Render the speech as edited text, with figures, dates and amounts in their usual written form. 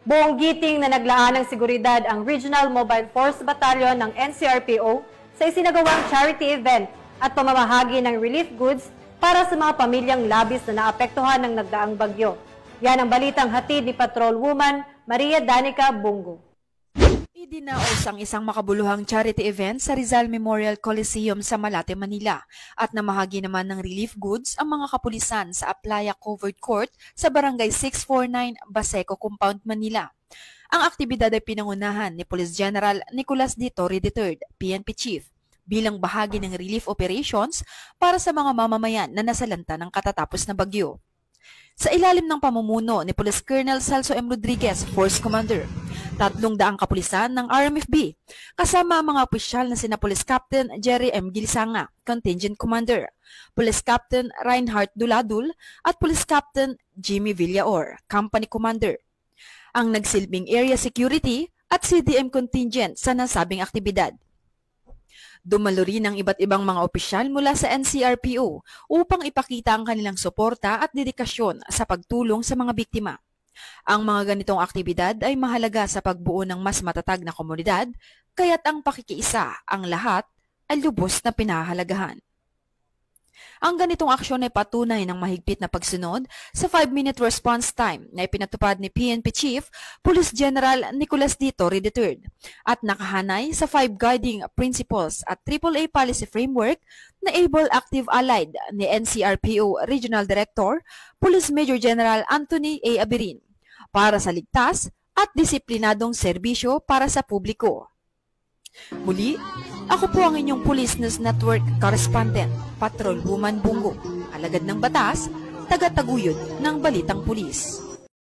Buong giting na naglaan ng seguridad ang Regional Mobile Force Battalion ng NCRPO sa isinagawang charity event at pamamahagi ng relief goods para sa mga pamilyang labis na naapektuhan ng nagdaang bagyo. Yan ang balitang hatid ni Patrol Woman Maria Danica Bungo. Idinaos ang isang makabuluhang charity event sa Rizal Memorial Coliseum sa Malate, Manila at namahagi naman ng relief goods ang mga kapulisan sa Aplaya Covered Court sa Barangay 649, Baseco Compound, Manila. Ang aktibidad ay pinangunahan ni Police General Nicolas D. Torre III, PNP Chief, bilang bahagi ng relief operations para sa mga mamamayan na nasalanta ng katatapos na bagyo. Sa ilalim ng pamumuno ni Police Colonel Celso M. Rodriguez, Force Commander, 300 kapulisan ng RMFB, kasama ang mga opisyal na sina Police Captain Jerry M. Gilisanga, Contingent Commander, Police Captain Reinhardt Duladul at Police Captain Jimmy Villaor, Company Commander, ang nagsilbing area security at CDM contingent sa nasabing aktibidad. Dumalo rin ang iba't ibang mga opisyal mula sa NCRPO upang ipakita ang kanilang suporta at dedikasyon sa pagtulong sa mga biktima. Ang mga ganitong aktibidad ay mahalaga sa pagbuo ng mas matatag na komunidad, kaya't ang pakikiisa ang lahat ay lubos na pinahahalagahan. Ang ganitong aksyon ay patunay ng mahigpit na pagsunod sa 5-minute response time na ipinatupad ni PNP Chief Police General Nicolas D. Torre III at nakahanay sa 5 guiding principles at AAA policy framework na Able Active Allied ni NCRPO Regional Director Police Major General Anthony A. Abirin para sa ligtas at disiplinadong serbisyo para sa publiko. Muli, ako po ang inyong Police News Network Correspondent, Patrol Woman Bungo, alagad ng batas, taga-taguyod ng Balitang Pulis.